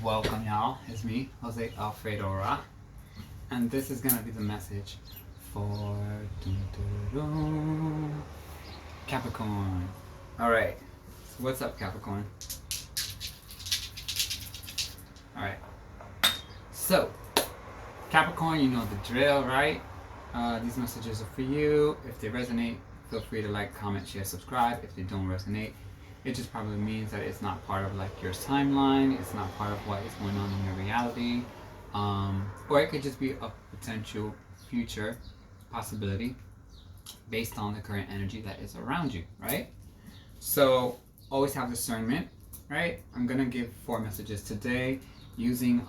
Welcome, y'all. It's me, JoseAlfredoVelezJr, and this is gonna be the message for Capricorn. All right. So what's up, Capricorn? All right. So, Capricorn, you know the drill, right? These messages are for you. If they resonate, feel free to like, comment, share, subscribe. If they don't resonate, it just probably means that it's not part of like your timeline. It's not part of what is going on in your reality. Or it could just be a potential future possibility based on the current energy that is around you, right? So always have discernment, right? I'm gonna give 4 messages today using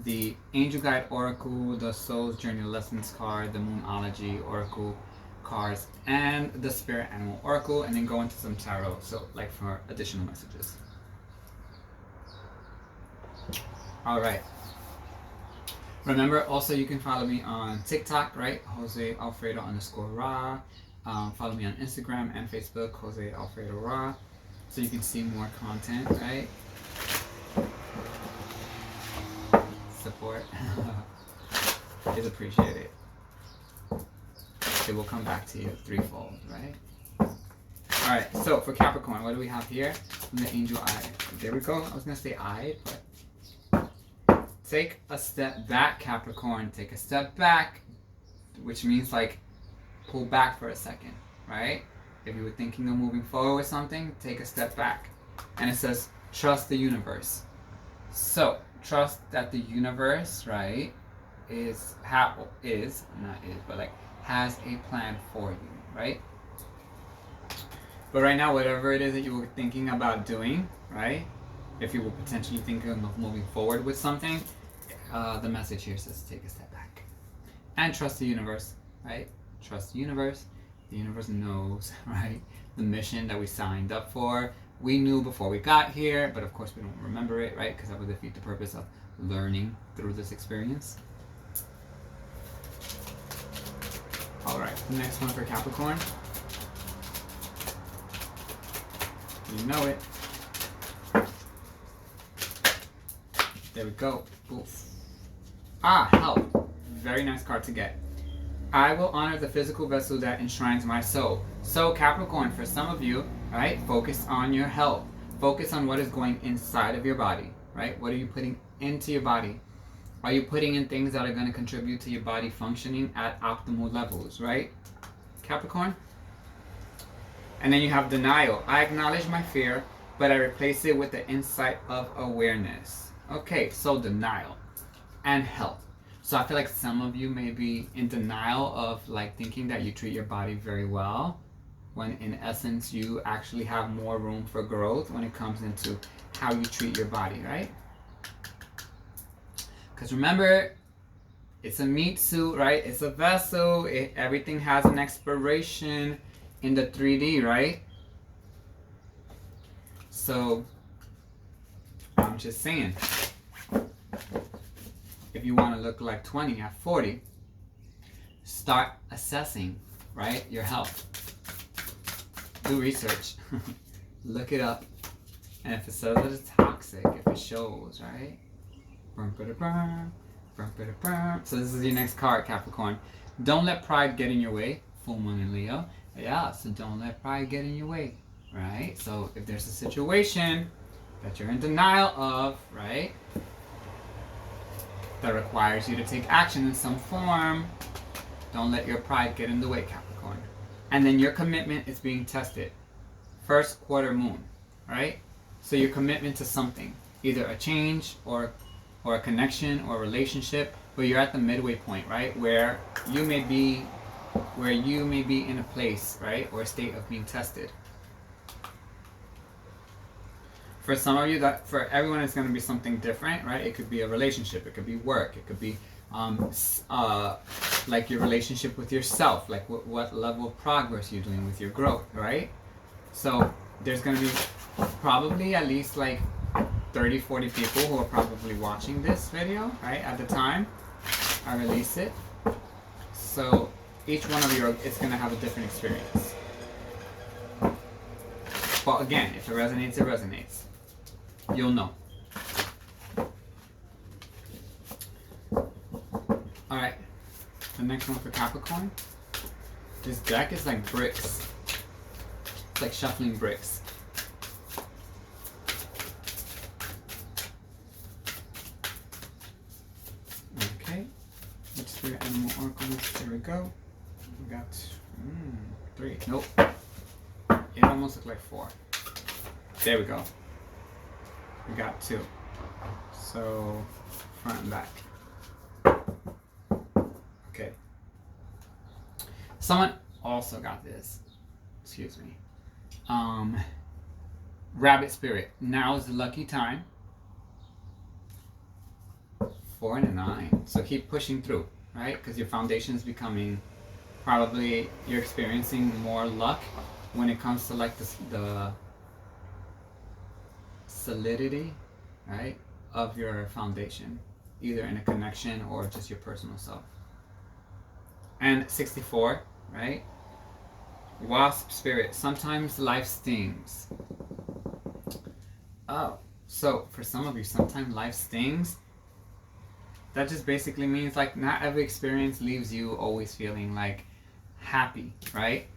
the Angel Guide Oracle, the Soul's Journey Lessons card, the Moonology Oracle cards, and the Spirit Animal Oracle, and then go into some tarot, so like for additional messages. All right. Remember, also you can follow me on TikTok, right? JoseAlfredo_Ra. Follow me on Instagram and Facebook, JoseAlfredoRa, so you can see more content, right? Support is appreciated. It will come back to you threefold, right? Alright, so for Capricorn, what do we have here? The angel eye. There we go. I was going to say eye, but take a step back, Capricorn. Take a step back, which means like pull back for a second, right? If you were thinking of moving forward with something, take a step back. And it says, trust the universe. So, trust that the universe, right, has a plan for you, right? But right now, whatever it is that you were thinking about doing, right, if you were potentially thinking of moving forward with something, the message here says take a step back. And trust the universe, right? Trust the universe. The universe knows, right, the mission that we signed up for. We knew before we got here, but of course we don't remember it, right? Because that would defeat the purpose of learning through this experience. All right, the next one for Capricorn. You know it. There we go. Oof. Help. Very nice card to get. I will honor the physical vessel that enshrines my soul. So Capricorn, for some of you, right, focus on your health. Focus on what is going inside of your body, right? What are you putting into your body? Are you putting in things that are going to contribute to your body functioning at optimal levels, right? Capricorn? And then you have denial. I acknowledge my fear, but I replace it with the insight of awareness. Okay, so denial and health. So I feel like some of you may be in denial of like thinking that you treat your body very well, when in essence you actually have more room for growth when it comes into how you treat your body, right? Because remember, it's a meat suit, right? It's a vessel. Everything has an expiration in the 3D, right? So I'm just saying, if you want to look like 20 at 40, start assessing, right, your health. Do research. Look it up. And if it says that it's toxic, if it shows, right? So this is your next card, Capricorn. Don't let pride get in your way. Full moon in Leo. Yeah, so don't let pride get in your way, right? So if there's a situation that you're in denial of, right, that requires you to take action in some form, don't let your pride get in the way, Capricorn. And then your commitment is being tested. First quarter moon, right? So your commitment to something, either a change or a connection or a relationship, but you're at the midway point, right? Where you may be in a place, right, or a state of being tested. For some of you, that for everyone it's going to be something different, right? It could be a relationship, it could be work, it could be like your relationship with yourself, like what level of progress you're doing with your growth, right? So there's going to be probably at least like 30-40 people who are probably watching this video, right, at the time I release it. So each one of you, it's going to have a different experience. But again, if it resonates, it resonates. you'll know. Alright, the next one for Capricorn. This deck is like bricks. It's like shuffling bricks. Okay, let's do animal oracle. There we go. We got 3. Nope. It almost looked like 4. There we go. We got 2. So front and back. Okay. Someone also got this. Excuse me. Rabbit spirit. Now is the lucky time. 4 and a 9. So keep pushing through, right? Because your foundation is becoming, probably you're experiencing more luck when it comes to like the solidity, right, of your foundation, either in a connection or just your personal self. And 64, right? Wasp spirit. Sometimes life stings. Oh, so for some of you, sometimes life stings. That just basically means like not every experience leaves you always feeling like happy, right?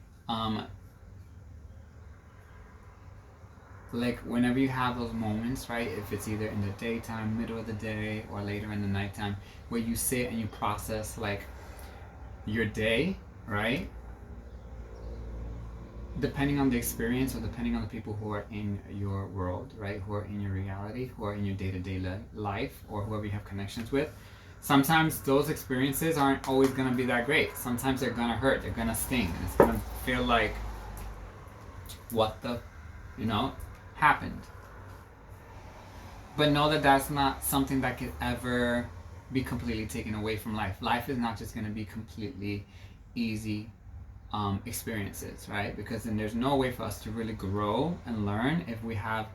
Like whenever you have those moments, right? If it's either in the daytime, middle of the day, or later in the nighttime, where you sit and you process like your day, right? Depending on the experience or depending on the people who are in your world, right? Who are in your reality, who are in your day-to-day life, or whoever you have connections with. Sometimes those experiences aren't always going to be that great. Sometimes they're going to hurt. They're going to sting. And it's going to feel like, what the, happened. But know that that's not something that could ever be completely taken away from life. Life is not just going to be completely easy experiences, right? Because then there's no way for us to really grow and learn if we have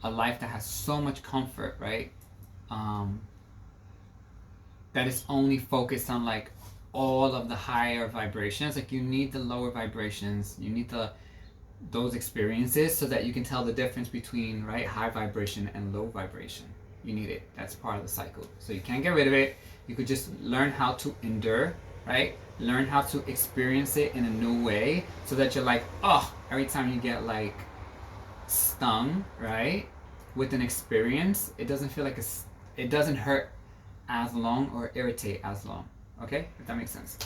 a life that has so much comfort, right? That is only focused on like all of the higher vibrations. Like you need the lower vibrations, you need those experiences so that you can tell the difference between, right, high vibration and low vibration. You need it. That's part of the cycle. So you can't get rid of it. You could just learn how to endure, right? Learn how to experience it in a new way so that you're like, oh, every time you get like stung, right, with an experience, it doesn't feel like it doesn't hurt as long or irritate as long. Okay? If that makes sense.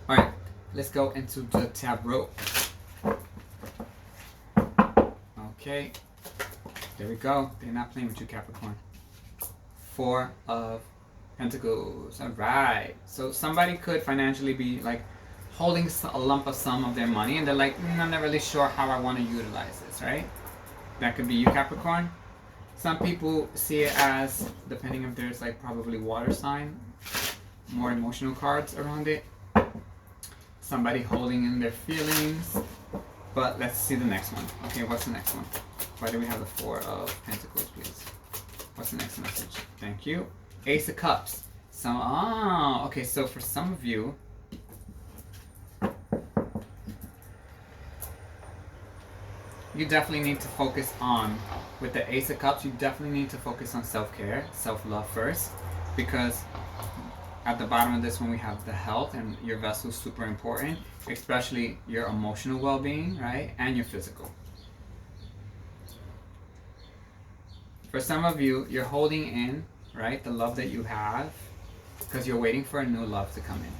All right, let's go into the tarot. Okay, there we go. They're not playing with you, Capricorn. 4 of Pentacles. All right. So somebody could financially be like holding a lump of sum of their money, and they're like, I'm not really sure how I want to utilize this, right? That could be you, Capricorn. Some people see it as, depending if there's like probably water sign, more emotional cards around it. Somebody holding in their feelings. But let's see the next one. Okay, what's the next one? Why do we have the 4 of Pentacles, please? What's the next message? Thank you. Ace of Cups. So, okay, so for some of you, you definitely need to focus on, with the Ace of Cups, you definitely need to focus on self-care, self-love first, because at the bottom of this one we have the health, and your vessel is super important, especially your emotional well-being, right, and your physical. For some of you, you're holding in, right, the love that you have because you're waiting for a new love to come in.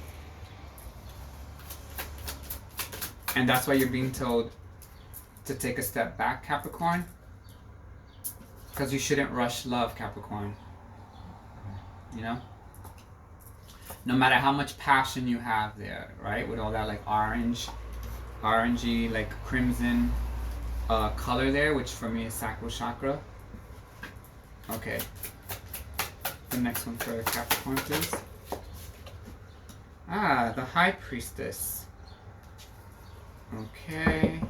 And that's why you're being told to take a step back, Capricorn, because you shouldn't rush love, Capricorn. You know? No matter how much passion you have there, right, with all that like orangey, like crimson color there, which for me is sacral chakra. Okay. The next one for Capricorn, please. The High Priestess. Okay.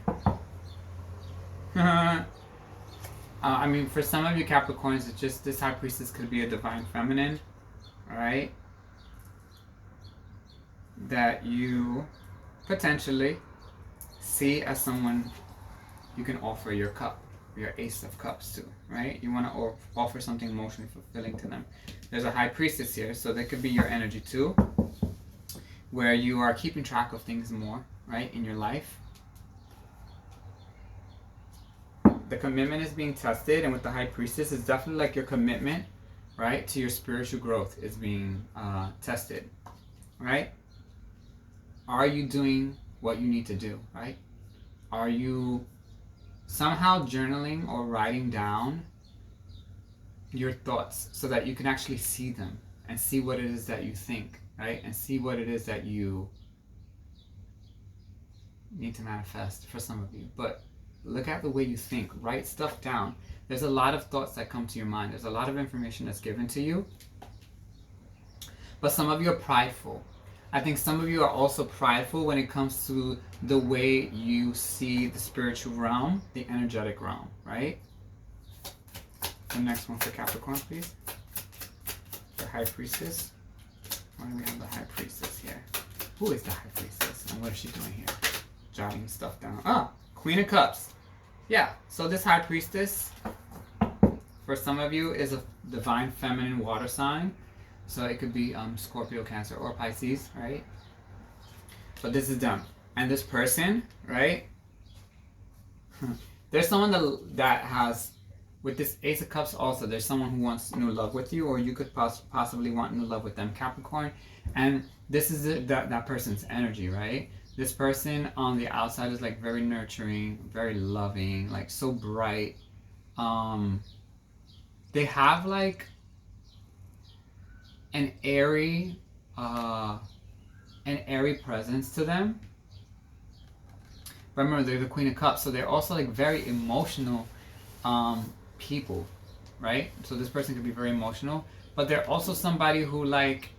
I mean, for some of you Capricorns, it's just this High Priestess could be a divine feminine, right? That you potentially see as someone you can offer your cup, your Ace of Cups too, right? You want to offer something emotionally fulfilling to them. There's a High Priestess here, so that could be your energy too, where you are keeping track of things more, right, in your life. The commitment is being tested, and with the High Priestess, it's definitely like your commitment, right, to your spiritual growth is being tested, right? Are you doing what you need to do, right? Are you somehow journaling or writing down your thoughts so that you can actually see them and see what it is that you think, right? And see what it is that you need to manifest for some of you. But look at the way you think. Write stuff down. There's a lot of thoughts that come to your mind. There's a lot of information that's given to you. But some of you are prideful. I think some of you are also prideful when it comes to the way you see the spiritual realm, the energetic realm, right? The next one for Capricorn, please. The High Priestess. Why do we have the High Priestess here? Who is the High Priestess? And what is she doing here? Jotting stuff down. Ah, Queen of Cups. Yeah, so this High Priestess, for some of you, is a divine feminine water sign. So it could be Scorpio, Cancer, or Pisces, right? But this is them. And this person, right? There's someone that has, with this Ace of Cups also, there's someone who wants new love with you, or you could possibly want new love with them, Capricorn. And this is that person's energy, right? This person on the outside is like very nurturing, very loving, like so bright. They have like an airy presence to them. Remember, they're the Queen of Cups, so they're also like very emotional people, right? So this person could be very emotional, but they're also somebody who like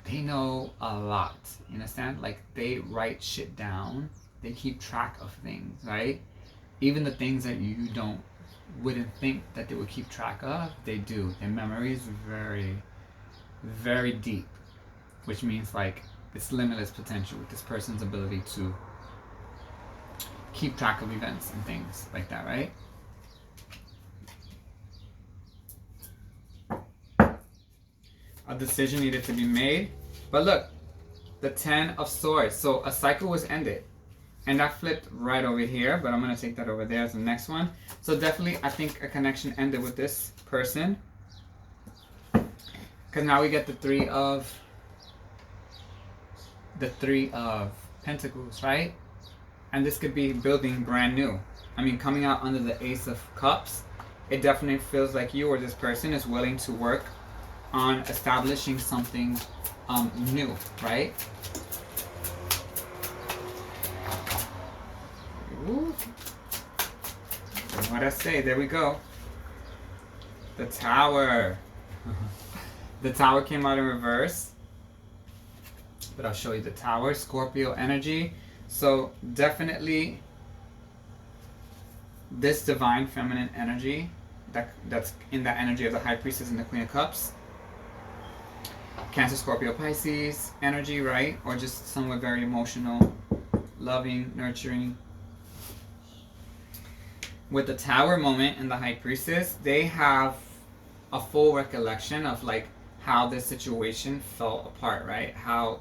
they know a lot. You understand? Like they write shit down. They keep track of things, right? Even the things that you wouldn't think that they would keep track of, they do. Their memory is very, very deep, which means like it's limitless potential with this person's ability to keep track of events and things like that, right? A decision needed to be made. But look, the 10 of Swords. So a cycle was ended. And that flipped right over here, but I'm going to take that over there as the next one. So definitely, I think a connection ended with this person. Because now we get the three of Pentacles, right? And this could be building brand new. I mean, coming out under the Ace of Cups, it definitely feels like you or this person is willing to work on establishing something new, right? Ooh. What I say, there we go. The Tower. The Tower came out in reverse, but I'll show you the Tower. Scorpio energy. So definitely this divine feminine energy that's in that energy of the High Priestess and the Queen of Cups. Cancer, Scorpio, Pisces energy, right? Or just someone very emotional, loving, nurturing. With the Tower moment and the High Priestess, they have a full recollection of like how this situation fell apart, right? How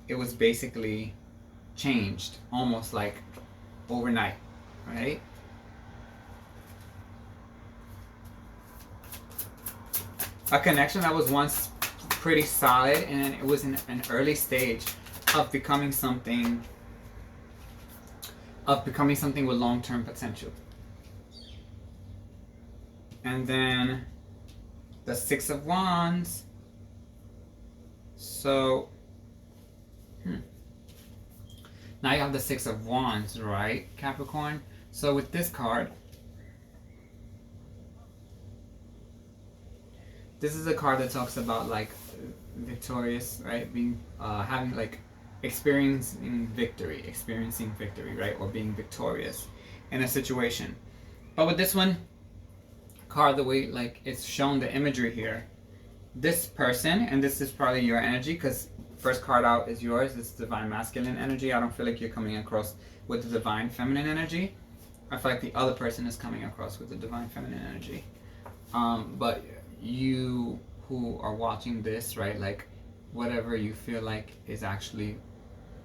it was basically changed almost like overnight, right? A connection that was once pretty solid, and it was in an early stage of becoming something with long-term potential. And then the Six of Wands. So now you have the Six of Wands, right, Capricorn? So with this card, this is a card that talks about like victorious, right? Being having like experiencing victory, right? Or being victorious in a situation. But with this one card, the way like it's shown, the imagery here, this person, and this is probably your energy, because first card out is yours. It's divine masculine energy. I don't feel like you're coming across with the divine feminine energy. I feel like the other person is coming across with the divine feminine energy. But you who are watching this, right, like whatever you feel like is actually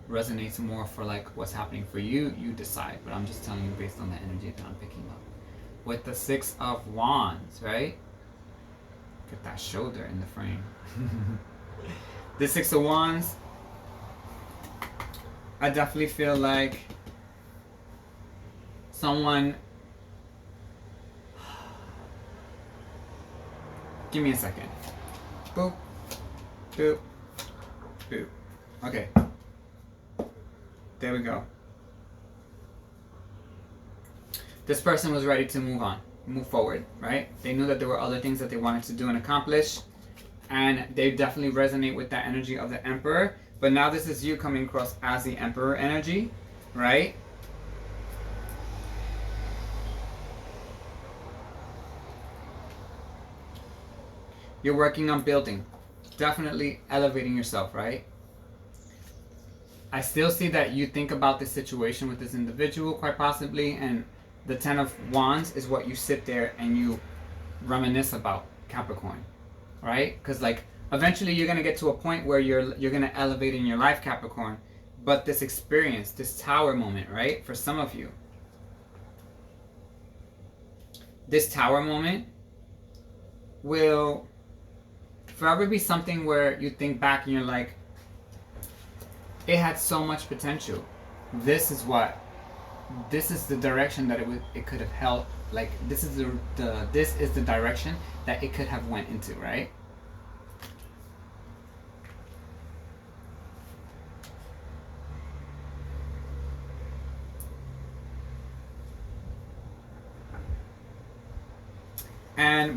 resonates more for like what's happening for you, you decide. But I'm just telling you based on the energy that I'm picking up. With the Six of Wands, right? Get that shoulder in the frame. The Six of Wands, I definitely feel like someone... Give me a second. Boop, boop, boop. Okay. There we go. This person was ready to move forward, right? They knew that there were other things that they wanted to do and accomplish, and they definitely resonate with that energy of the Emperor. But now this is you coming across as the Emperor energy, right? You're working on building, definitely elevating yourself, right? I still see that you think about this situation with this individual quite possibly, and the Ten of Wands is what you sit there and you reminisce about, Capricorn, right? Because like eventually you're gonna get to a point where you're gonna elevate in your life, Capricorn. But this experience, this tower moment, right? For some of you, this tower moment will forever be something where you think back and you're like, it had so much potential. This is the direction that it could have held. Like this is the direction that it could have went into, right?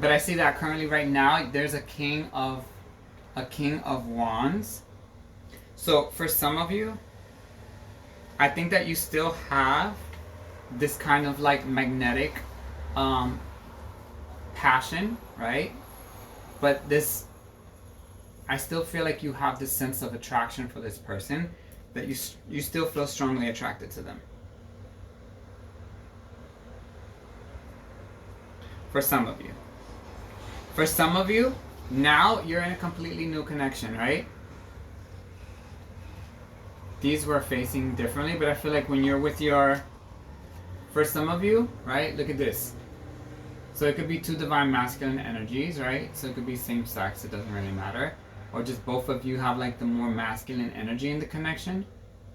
But I see that currently right now there's a king of wands. So for some of you, I think that you still have this kind of like magnetic passion, right? But I still feel like you have this sense of attraction for this person, that you still feel strongly attracted to them. For some of you. For some of you, now you're in a completely new connection, right? These were facing differently, but I feel like when you're with for some of you, right, look at this. So it could be two divine masculine energies, right? So it could be same sex, it doesn't really matter. Or just both of you have like the more masculine energy in the connection,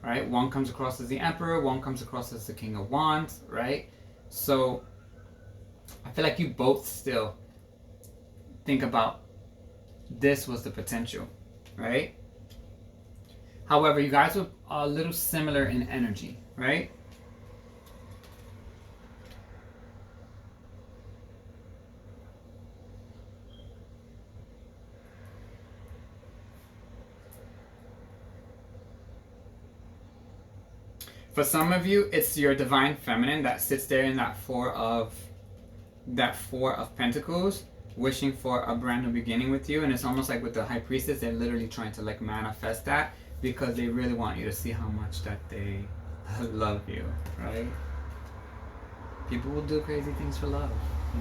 right? One comes across as the Emperor, one comes across as the King of Wands, right? So I feel like you both still think about this was the potential, right? However, you guys were a little similar in energy, right? For some of you, it's your divine feminine that sits there in that four of Pentacles, wishing for a brand new beginning with you. And it's almost like with the High Priestess, they're literally trying to like manifest that because they really want you to see how much that they love you, right? People will do crazy things for love, you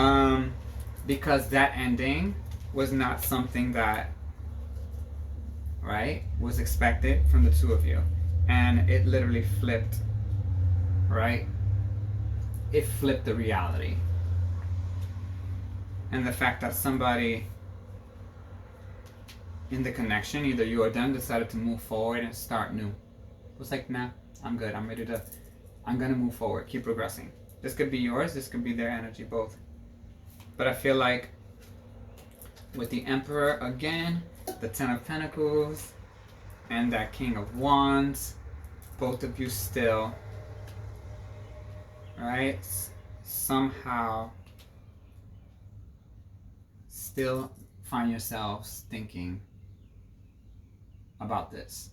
know? Because that ending was not something that, right, was expected from the two of you. And it literally flipped, right? It flipped the reality. And the fact that somebody in the connection, either you or them, decided to move forward and start new. It was like, nah, I'm good. I'm gonna move forward, keep progressing. This could be yours, this could be their energy, both. But I feel like with the Emperor again, the Ten of Pentacles, and that King of Wands, both of you still, right, somehow still find yourselves thinking about this,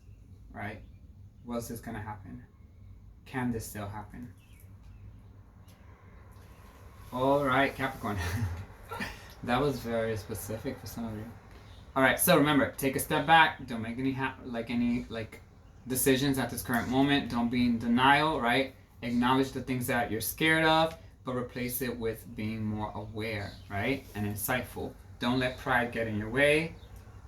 right? Was this gonna happen? Can this still happen? All right, Capricorn. That was very specific for some of you. All right, so remember, take a step back. Don't make any decisions at this current moment. Don't be in denial, right? Acknowledge the things that you're scared of, but replace it with being more aware, right? And insightful. Don't let pride get in your way.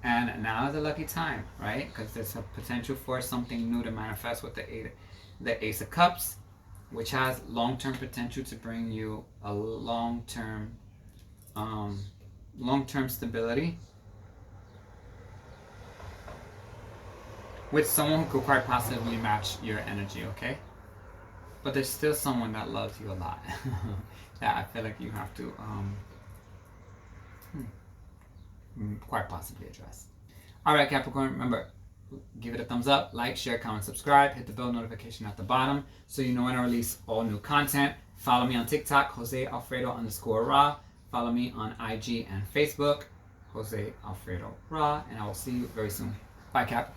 And now is a lucky time, right? Because there's a potential for something new to manifest with the Ace of Cups, which has long-term potential to bring you a long-term stability with someone who could quite possibly match your energy, okay? But there's still someone that loves you a lot that I feel like you have to quite possibly address. All right, Capricorn, remember, give it a thumbs up, like, share, comment, subscribe, hit the bell notification at the bottom so you know when I release all new content. Follow me on TikTok, JoseAlfredo_Ra. Follow me on IG and Facebook, Jose Alfredo Ra, and I will see you very soon. Bye, Cap.